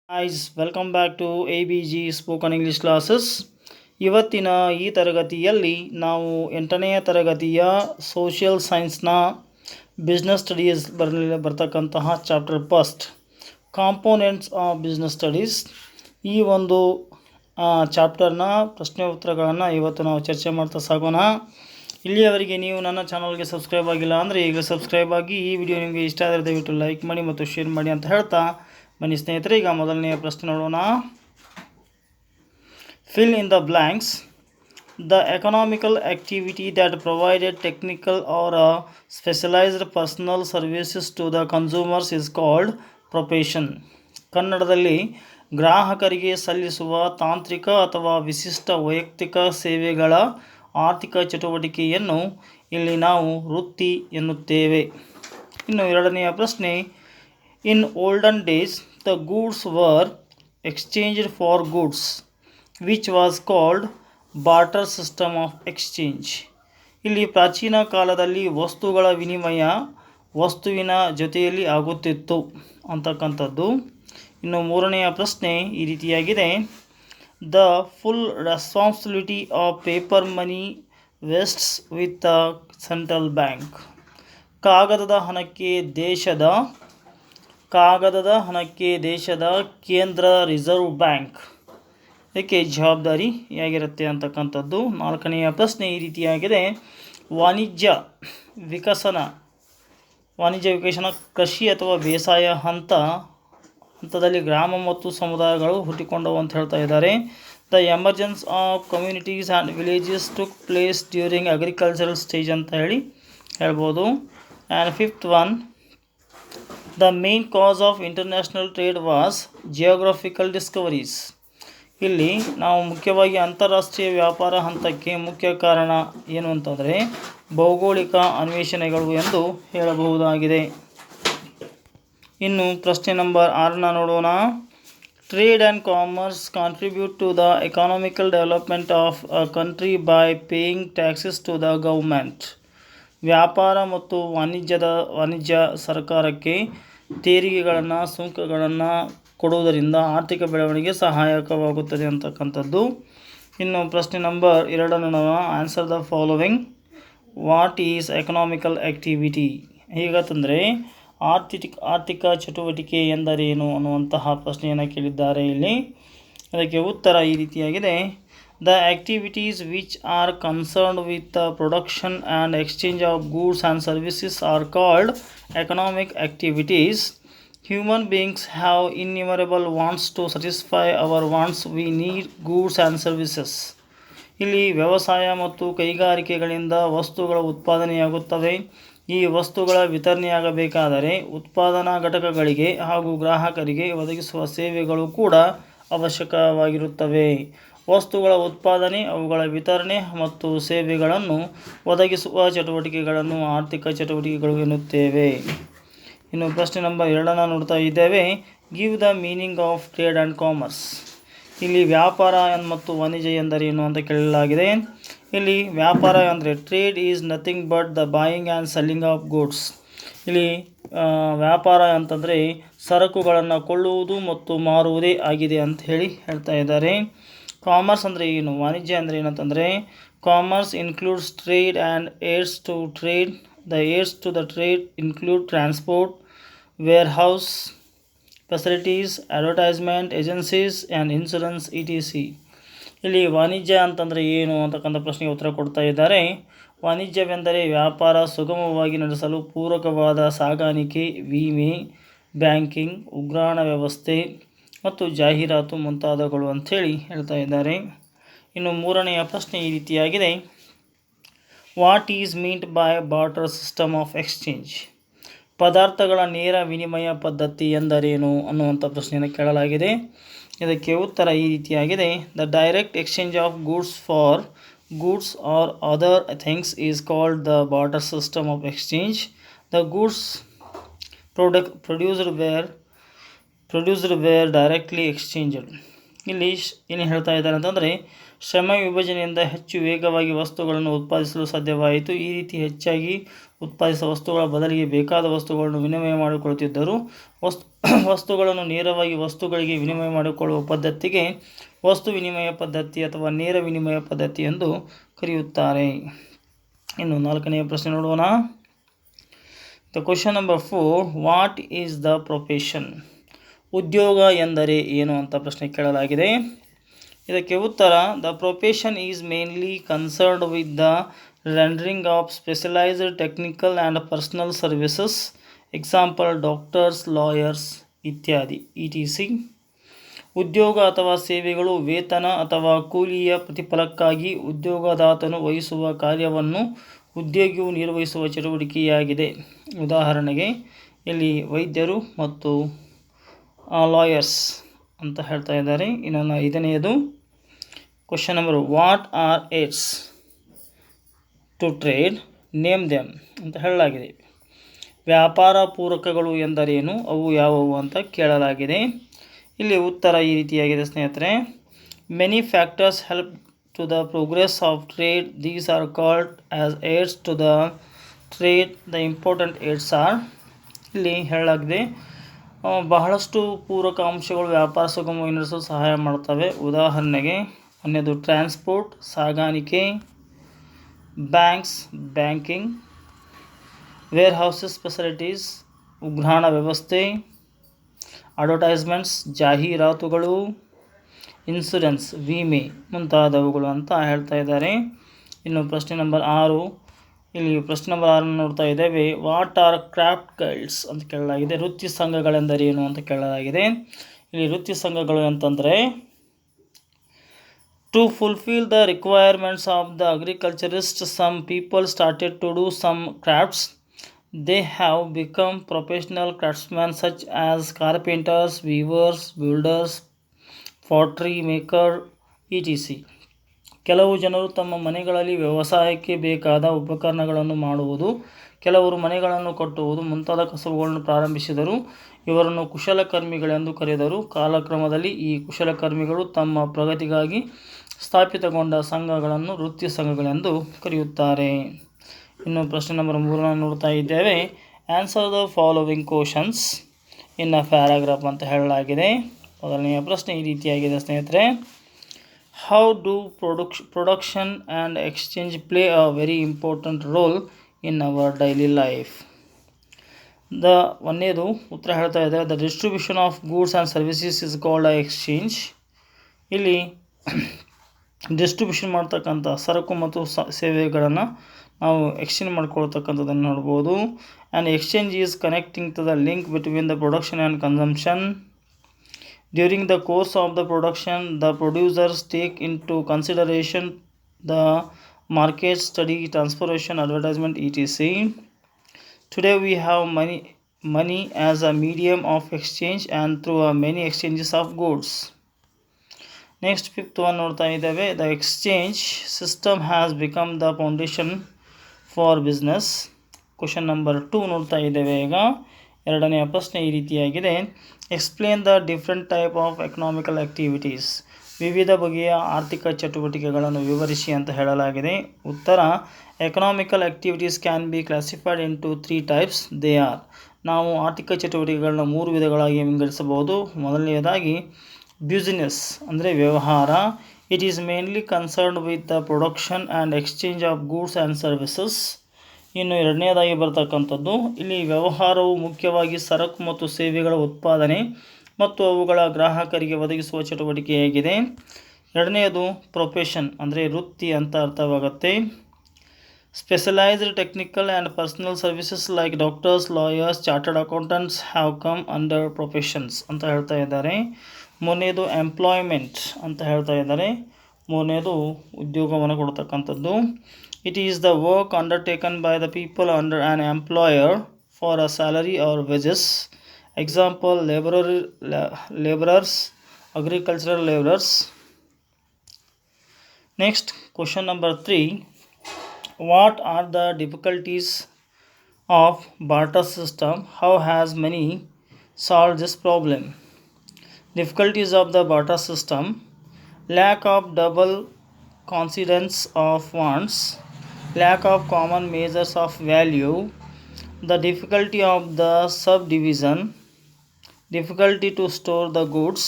Guys, welcome back to ABG spoken English classes. ಇವತ್ತಿನ ಈ ತರಗತಿಯಲ್ಲಿ ನಾವು 8ನೆಯ ತರಗತಿಯ ಸೋಷಿಯಲ್ ಸೈನ್ಸ್ನ ಬಿಸ್ನೆಸ್ ಸ್ಟಡೀಸ್ ಬರ್ತಕ್ಕಂತಹ chapter first components of business studies ಈ ಒಂದು ಚಾಪ್ಟರ್ನ ಪ್ರಶ್ನೆ ಉತ್ತರಗಳನ್ನು ಇವತ್ತು ನಾವು ಚರ್ಚೆ ಮಾಡ್ತಾ ಸಾಗೋಣ. ಇಲ್ಲಿಯವರೆಗೆ ನೀವು ನನ್ನ ಚಾನಲ್ಗೆ ಸಬ್ಸ್ಕ್ರೈಬ್ ಆಗಿಲ್ಲ ಅಂದರೆ ಈಗ ಸಬ್ಸ್ಕ್ರೈಬ್ ಆಗಿ. ಈ ವಿಡಿಯೋ ನಿಮಗೆ ಇಷ್ಟ ಆದರೆ ದಯವಿಟ್ಟು ಲೈಕ್ ಮಾಡಿ ಮತ್ತು ಶೇರ್ ಮಾಡಿ ಅಂತ ಹೇಳ್ತಾ ಬನ್ನಿ ಸ್ನೇಹಿತರೆ, ಈಗ ಮೊದಲನೆಯ ಪ್ರಶ್ನೆ ನೋಡೋಣ. Fill in the blanks. The economical activity that provided technical or specialised personal services to the consumers is called profession. ಕನ್ನಡದಲ್ಲಿ ಗ್ರಾಹಕರಿಗೆ ಸಲ್ಲಿಸುವ ತಾಂತ್ರಿಕ ಅಥವಾ ವಿಶಿಷ್ಟ ವೈಯಕ್ತಿಕ ಸೇವೆಗಳ ಆರ್ಥಿಕ ಚಟುವಟಿಕೆಯನ್ನು ಇಲ್ಲಿ ನಾವು ವೃತ್ತಿ ಎನ್ನುತ್ತೇವೆ. ಇನ್ನು ಎರಡನೆಯ ಪ್ರಶ್ನೆ. In olden days, the goods were exchanged for goods, which was called barter system of exchange. ಇಲ್ಲಿ ಪ್ರಾಚೀನ ಕಾಲದಲ್ಲಿ ವಸ್ತುಗಳ ವಿನಿಮಯ ವಸ್ತುವಿನ ಜೊತೆಯಲ್ಲಿ ಆಗುತ್ತಿತ್ತು ಅಂತಕ್ಕಂಥದ್ದು. ಇನ್ನು ಮೂರನೆಯ ಪ್ರಶ್ನೆ ಈ ರೀತಿಯಾಗಿದೆ. The full responsibility of paper money vests with the central bank. ಕಾಗದದ ಹಣಕ್ಕೆ ದೇಶದ ಕೇಂದ್ರ ರಿಸರ್ವ್ ಬ್ಯಾಂಕ್ ಇದಕ್ಕೆ ಜವಾಬ್ದಾರಿಯಾಗಿರುತ್ತೆ ಅಂತಕ್ಕಂಥದ್ದು. ನಾಲ್ಕನೆಯ ಪ್ರಶ್ನೆ ಈ ರೀತಿಯಾಗಿದೆ. ವಾಣಿಜ್ಯ ವಿಕಸನ ಕೃಷಿ ಅಥವಾ ಬೇಸಾಯ ಹಂತದಲ್ಲಿ ಗ್ರಾಮ ಮತ್ತು ಸಮುದಾಯಗಳು ಹುಟ್ಟಿಕೊಂಡವು ಅಂತ ಹೇಳ್ತಾ ಇದ್ದಾರೆ. The emergence of communities and villages took place during agricultural stage ಅಂತ ಹೇಳ್ಬೋದು. And fifth one. The main cause of international trade was geographical discoveries. ಇಲ್ಲಿ ನಾವು ಮುಖ್ಯವಾಗಿ ಅಂತಾರಾಷ್ಟ್ರೀಯ ವ್ಯಾಪಾರ ಹಂತಕ್ಕೆ ಮುಖ್ಯ ಕಾರಣ ಏನು ಅಂತಂದರೆ ಭೌಗೋಳಿಕ ಅನ್ವೇಷಣೆಗಳು ಎಂದು ಹೇಳಬಹುದಾಗಿದೆ. ಇನ್ನು ಪ್ರಶ್ನೆ ನಂಬರ್ 6ನ ನೋಡೋಣ. Trade and commerce contribute to the economical development of a country by paying taxes to the government. ವ್ಯಾಪಾರ ಮತ್ತು ವಾಣಿಜ್ಯ ಸರ್ಕಾರಕ್ಕೆ ತೆರಿಗೆಗಳನ್ನು ಸುಂಕಗಳನ್ನು ಕೊಡುವುದರಿಂದ ಆರ್ಥಿಕ ಬೆಳವಣಿಗೆ ಸಹಾಯಕವಾಗುತ್ತದೆ ಅಂತಕ್ಕಂಥದ್ದು. ಇನ್ನು ಪ್ರಶ್ನೆ ನಂಬರ್ 2ನ್ನು ನಾವು answer the following. What is economical activity. ಹೇಗಂತಂದರೆ ಆರ್ಥಿಕ ಚಟುವಟಿಕೆ ಎಂದರೇನು ಅನ್ನುವಂತಹ ಪ್ರಶ್ನೆಯನ್ನು ಕೇಳಿದ್ದಾರೆ ಇಲ್ಲಿ. ಅದಕ್ಕೆ ಉತ್ತರ ಈ ರೀತಿಯಾಗಿದೆ. The activities which are concerned with the production and exchange of goods and services are called economic activities. Human beings have innumerable wants. To satisfy our wants, we need goods and services. ಇಲ್ಲಿ ವ್ಯವಸಾಯ ಮತ್ತು ಕೈಗಾರಿಕೆಗಳಿಂದ ವಸ್ತುಗಳ ಉತ್ಪಾದನೆಯಾಗುತ್ತವೆ. ಈ ವಸ್ತುಗಳ ವಿತರಣೆಯಾಗಬೇಕಾದರೆ ಉತ್ಪಾದನಾ ಘಟಕಗಳಿಗೆ ಹಾಗೂ ಗ್ರಾಹಕರಿಗೆ ಒದಗಿಸುವ ಸೇವೆಗಳು ಕೂಡ ಅವಶ್ಯಕವಾಗಿರುತ್ತವೆ. ವಸ್ತುಗಳ ಉತ್ಪಾದನೆ, ಅವುಗಳ ವಿತರಣೆ ಮತ್ತು ಸೇವೆಗಳನ್ನು ಒದಗಿಸುವ ಚಟುವಟಿಕೆಗಳನ್ನು ಆರ್ಥಿಕ ಚಟುವಟಿಕೆಗಳು ಎನ್ನುತ್ತೇವೆ. ಇನ್ನು ಪ್ರಶ್ನೆ ನಂಬರ್ 2ನ್ನು ನೋಡ್ತಾ ಇದ್ದೇವೆ. Give the meaning of trade and commerce. ಇಲ್ಲಿ ವ್ಯಾಪಾರ ಮತ್ತು ವಾಣಿಜ್ಯ ಎಂದರೇನು ಅಂತ ಕೇಳಲಾಗಿದೆ. ಇಲ್ಲಿ ವ್ಯಾಪಾರ ಅಂದರೆ trade is nothing but the buying and selling of goods. ಇಲ್ಲಿ ವ್ಯಾಪಾರ ಅಂತಂದರೆ ಸರಕುಗಳನ್ನು ಕೊಳ್ಳುವುದು ಮತ್ತು ಮಾರುವುದೇ ಆಗಿದೆ ಅಂತ ಹೇಳ್ತಾ ಇದ್ದಾರೆ. ಕಾಮರ್ಸ್ ಅಂದರೆ ಏನು, ವಾಣಿಜ್ಯ ಅಂದರೆ ಏನಂತಂದರೆ commerce includes trade and aids to trade. The aids to the trade include transport, warehouse facilities, advertisement agencies and insurance ETC. ಇಲ್ಲಿ ವಾಣಿಜ್ಯ ಅಂತಂದರೆ ಏನು ಅಂತಕ್ಕಂಥ ಪ್ರಶ್ನೆಗೆ ಉತ್ತರ ಕೊಡ್ತಾ ಇದ್ದಾರೆ. ವಾಣಿಜ್ಯವೆಂದರೆ ವ್ಯಾಪಾರ ಸುಗಮವಾಗಿ ನಡೆಸಲು ಪೂರಕವಾದ ಸಾಗಾಣಿಕೆ, ವಿಮೆ, ಬ್ಯಾಂಕಿಂಗ್, ಉಗ್ರಾಣ ವ್ಯವಸ್ಥೆ ಮತ್ತು ಜಾಹೀರಾತು ಮುಂತಾದವುಗಳು ಅಂಥೇಳಿ ಹೇಳ್ತಾ ಇದ್ದಾರೆ. ಇನ್ನು ಮೂರನೆಯ ಪ್ರಶ್ನೆ ಈ ರೀತಿಯಾಗಿದೆ. What is meant by barter system of exchange. ಪದಾರ್ಥಗಳ ನೇರ ವಿನಿಮಯ ಪದ್ಧತಿ ಎಂದರೇನು ಅನ್ನುವಂಥ ಪ್ರಶ್ನೆಯನ್ನು ಕೇಳಲಾಗಿದೆ. ಇದಕ್ಕೆ ಉತ್ತರ ಈ ರೀತಿಯಾಗಿದೆ. The direct exchange of goods for goods or other things is called the barter system of exchange. The goods produced were directly exchanged. ಇಲ್ಲಿ ಏನು ಹೇಳ್ತಾ ಇದ್ದಾರೆ ಅಂತಂದರೆ, ಶ್ರಮ ವಿಭಜನೆಯಿಂದ ಹೆಚ್ಚು ವೇಗವಾಗಿ ವಸ್ತುಗಳನ್ನು ಉತ್ಪಾದಿಸಲು ಸಾಧ್ಯವಾಯಿತು. ಈ ರೀತಿ ಹೆಚ್ಚಾಗಿ ಉತ್ಪಾದಿಸುವ ವಸ್ತುಗಳ ಬದಲಿಗೆ ಬೇಕಾದ ವಸ್ತುಗಳನ್ನು ವಿನಿಮಯ ಮಾಡಿಕೊಳ್ಳುತ್ತಿದ್ದರು. ವಸ್ತುಗಳನ್ನು ನೇರವಾಗಿ ವಸ್ತುಗಳಿಗೆ ವಿನಿಮಯ ಮಾಡಿಕೊಳ್ಳುವ ಪದ್ಧತಿಗೆ ವಸ್ತು ವಿನಿಮಯ ಪದ್ಧತಿ ಅಥವಾ ನೇರ ವಿನಿಮಯ ಪದ್ಧತಿ ಎಂದು ಕರೆಯುತ್ತಾರೆ. ಇನ್ನು 4ನೇ ಪ್ರಶ್ನೆ ನೋಡೋಣ. The question number 4, what is the profession? ಉದ್ಯೋಗ ಎಂದರೆ ಏನು ಅಂತ ಪ್ರಶ್ನೆ ಕೇಳಲಾಗಿದೆ. ಇದಕ್ಕೆ ಉತ್ತರ, the profession is mainly concerned with the rendering of specialised technical and personal services. Example doctors, lawyers ಇತ್ಯಾದಿ ಇಟಿಸಿ. ಉದ್ಯೋಗ ಅಥವಾ ಸೇವೆಗಳು ವೇತನ ಅಥವಾ ಕೂಲಿಯ ಪ್ರತಿಫಲಕ್ಕಾಗಿ ಉದ್ಯೋಗದಾತನು ವಹಿಸುವ ಕಾರ್ಯವನ್ನು ಉದ್ಯೋಗಿಯು ನಿರ್ವಹಿಸುವ ಚಟುವಟಿಕೆಯಾಗಿದೆ. ಉದಾಹರಣೆಗೆ ಇಲ್ಲಿ ವೈದ್ಯರು ಮತ್ತು ಲಾಯರ್ಸ್ ಅಂತ ಹೇಳ್ತಾ ಇದ್ದಾರೆ. ಇನ್ನು 5ನೇದು question number, what are aids to trade? Name them ಅಂತ ಹೇಳಲಾಗಿದೆ. ವ್ಯಾಪಾರ ಪೂರಕಗಳು ಎಂದರೇನು? ಅವು ಯಾವುವು ಅಂತ ಕೇಳಲಾಗಿದೆ. ಇಲ್ಲಿ ಉತ್ತರ ಈ ರೀತಿಯಾಗಿದೆ ಸ್ನೇಹಿತರೆ. Many factors help to the progress of trade. These are called as aids to the trade. The important aids are, ಇಲ್ಲಿ ಹೇಳಲಾಗಿದೆ ಬಹಳಷ್ಟು ಪೂರಕ ಅಂಶಗಳು ವ್ಯಾಪಾರ ಸುಗಮವಾಗಿ ನಡೆಸಲು ಸಹಾಯ ಮಾಡ್ತವೆ. ಉದಾಹರಣೆಗೆ 1ನೇದು ಟ್ರಾನ್ಸ್ಪೋರ್ಟ್, ಸಾಗಾಣಿಕೆ, banks, banking, warehouses facilities, ಉಗ್ರಾಣ ವ್ಯವಸ್ಥೆ, ಅಡ್ವರ್ಟೈಸ್ಮೆಂಟ್ಸ್, ಜಾಹೀರಾತುಗಳು, ಇನ್ಸುರೆನ್ಸ್, ವಿಮೆ ಮುಂತಾದವುಗಳು ಅಂತ ಹೇಳ್ತಾ ಇದ್ದಾರೆ. ಇನ್ನು ಪ್ರಶ್ನೆ ನಂಬರ್ 6, ಇಲ್ಲಿ ಪ್ರಶ್ನೆ ನಂಬರ್ 6 ನೋಡ್ತಾ ಇದ್ದೇವೆ. ವಾಟ್ ಆರ್ ಕ್ರಾಫ್ಟ್ ಗೈಲ್ಡ್ಸ್ ಅಂತ ಕೇಳಲಾಗಿದೆ. ವೃತ್ತಿ ಸಂಘಗಳೆಂದರೇನು ಅಂತ ಕೇಳಲಾಗಿದೆ. ಇಲ್ಲಿ ವೃತ್ತಿ ಸಂಘಗಳು ಅಂತಂದರೆ, to fulfil the requirements of the agriculturist, some people started to do some crafts. They have become professional craftsmen such as carpenters, weavers, builders, pottery maker, etc. ಕೆಲವು ಜನರು ತಮ್ಮ ಮನೆಗಳಲ್ಲಿ ವ್ಯವಸಾಯಕ್ಕೆ ಬೇಕಾದ ಉಪಕರಣಗಳನ್ನು ಮಾಡುವುದು, ಕೆಲವರು ಮನೆಗಳನ್ನು ಕಟ್ಟುವುದು ಮುಂತಾದ ಕಸುಬುಗಳನ್ನು ಪ್ರಾರಂಭಿಸಿದರು. ಇವರನ್ನು ಕುಶಲಕರ್ಮಿಗಳೆಂದು ಕರೆದರು. ಕಾಲಕ್ರಮದಲ್ಲಿ ಈ ಕುಶಲಕರ್ಮಿಗಳು ತಮ್ಮ ಪ್ರಗತಿಗಾಗಿ ಸ್ಥಾಪಿತಗೊಂಡ ಸಂಘಗಳನ್ನು ವೃತ್ತಿ ಸಂಘಗಳೆಂದು ಕರೆಯುತ್ತಾರೆ. ಇನ್ನು ಪ್ರಶ್ನೆ ನಂಬರ್ 3 ನೋಡ್ತಾ ಇದ್ದೇವೆ. Answer the following questions in a paragraph ಅಂತ ಹೇಳಲಾಗಿದೆ. ಮೊದಲನೆಯ ಪ್ರಶ್ನೆ ಈ ರೀತಿಯಾಗಿದೆ ಸ್ನೇಹಿತರೆ. How do production and exchange play a very important role in our daily life? ಒಂದನೇದು ಉತ್ತರ ಹೇಳ್ತಾ ಇದ್ದಾರೆ, the distribution of goods and services is called a exchange. ಇಲ್ಲಿ ಡಿಸ್ಟ್ರಿಬ್ಯೂಷನ್ ಮಾಡ್ತಕ್ಕಂಥ ಸರಕು ಮತ್ತು ಸೇವೆಗಳನ್ನು ನಾವು ಎಕ್ಸ್ಚೇಂಜ್ ಮಾಡ್ಕೊಳ್ತಕ್ಕಂಥದ್ದನ್ನು ನೋಡ್ಬೋದು. And exchange is connecting to the link between the production and consumption. During the course of the production, the producers take into consideration the market study, transportation, advertisement, etc. Today we have money as a medium of exchange and through many exchanges of goods. Next 5th one ನೋಡ್ತಾ ಇದ್ದೇವೆ. The exchange system has become the foundation for business. Question number 2 ನೋಡ್ತಾ ಇದ್ದೇವೆ. ಈಗ 2ನೇ ಪ್ರಶ್ನೆ ಈ ರೀತಿಯಾಗಿದೆ. Explain the different type of economical activities. ವಿವಿಧ ಬಗೆಯ ಆರ್ಥಿಕ ಚಟುವಟಿಕೆಗಳನ್ನು ವಿವರಿಸಿ ಅಂತ ಹೇಳಲಾಗಿದೆ. ಉತ್ತರ, economical activities can be classified into 3 types. They are, ನಾವು ಆರ್ಥಿಕ ಚಟುವಟಿಕೆಗಳನ್ನ 3 ವಿಧಗಳಾಗಿ ವಿಂಗಡಿಸಬಹುದು. ಮೊದಲನೆಯದಾಗಿ ಬಿಸ್ನೆಸ್ ಅಂದರೆ ವ್ಯವಹಾರ. It is mainly concerned with the production and exchange of goods and services. ಇನ್ನು 2ನೇದಾಗಿ ಬರ್ತಕ್ಕಂಥದ್ದು, ಇಲ್ಲಿ ವ್ಯವಹಾರವು ಮುಖ್ಯವಾಗಿ ಸರಕು ಮತ್ತು ಸೇವೆಗಳ ಉತ್ಪಾದನೆ ಮತ್ತು ಅವುಗಳ ಗ್ರಾಹಕರಿಗೆ ಒದಗಿಸುವ ಚಟುವಟಿಕೆಯಾಗಿದೆ. 2ನೇದು ಪ್ರೊಫೆಷನ್ ಅಂದರೆ ವೃತ್ತಿ ಅಂತ ಅರ್ಥವಾಗುತ್ತೆ. Specialised technical and personal services like doctors, lawyers, chartered accountants have come under professions ಅಂತ ಹೇಳ್ತಾ ಇದ್ದಾರೆ. 3ನೇದು ಎಂಪ್ಲಾಯ್ಮೆಂಟ್ ಅಂತ ಹೇಳ್ತಾ ಇದ್ದಾರೆ. 3ನೇದು ಉದ್ಯೋಗವನ್ನು ಕೊಡ್ತಕ್ಕಂಥದ್ದು. It is the work undertaken by the people under an employer for a salary or wages. Example laborers, agricultural laborers. Next question number 3, what are the difficulties of barter system? How has money solved this problem? difficulties of the barter system, lack of double coincidence of funds, lack of common measures of value, the difficulty of the subdivision, difficulty to store the goods.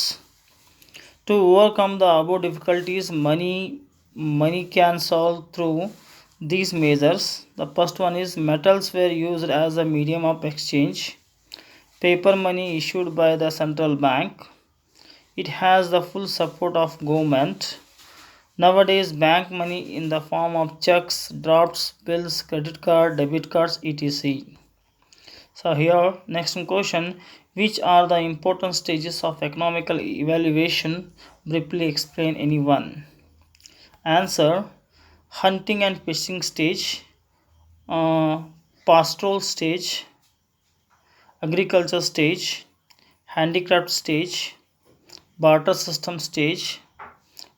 To overcome the above difficulties, money can solve through these measures. The first one is metals were used as a medium of exchange. Paper money issued by the central bank. It has the full support of government. Nowadays, bank money in the form of checks, drafts, bills, credit card, debit cards, etc. So here, next question, which are the important stages of economical evaluation? Briefly explain any one. Answer, hunting and fishing stage, uh, pastoral stage, agriculture stage, handicraft stage, barter system stage,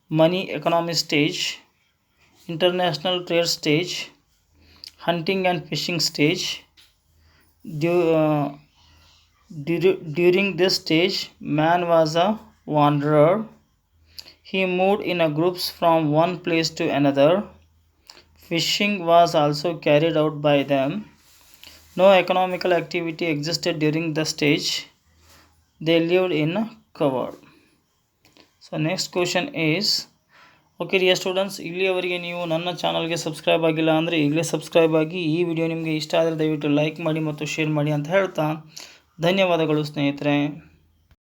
money economy stage, international trade stage, hunting and fishing stage. During this stage, man was a wanderer. He moved in a groups from one place to another. Fishing was also carried out by them. No economical activity existed during the stage. They lived in cover. So next question is, okay dear students, ಇಲ್ಲಿಯವರೆಗೆ ನೀವು ನನ್ನ ಚಾನಲ್ಗೆ subscribe ಆಗಿಲ್ಲ ಅಂದರೆ ಈಗಲೇ subscribe ಆಗಿ. ಈ video ನಿಮಗೆ ಇಷ್ಟ ಆದರೆ ದಯವಿಟ್ಟು ಲೈಕ್ ಮಾಡಿ ಮತ್ತು ಶೇರ್ ಮಾಡಿ ಅಂತ ಹೇಳ್ತಾ ಧನ್ಯವಾದಗಳು ಸ್ನೇಹಿತರೆ.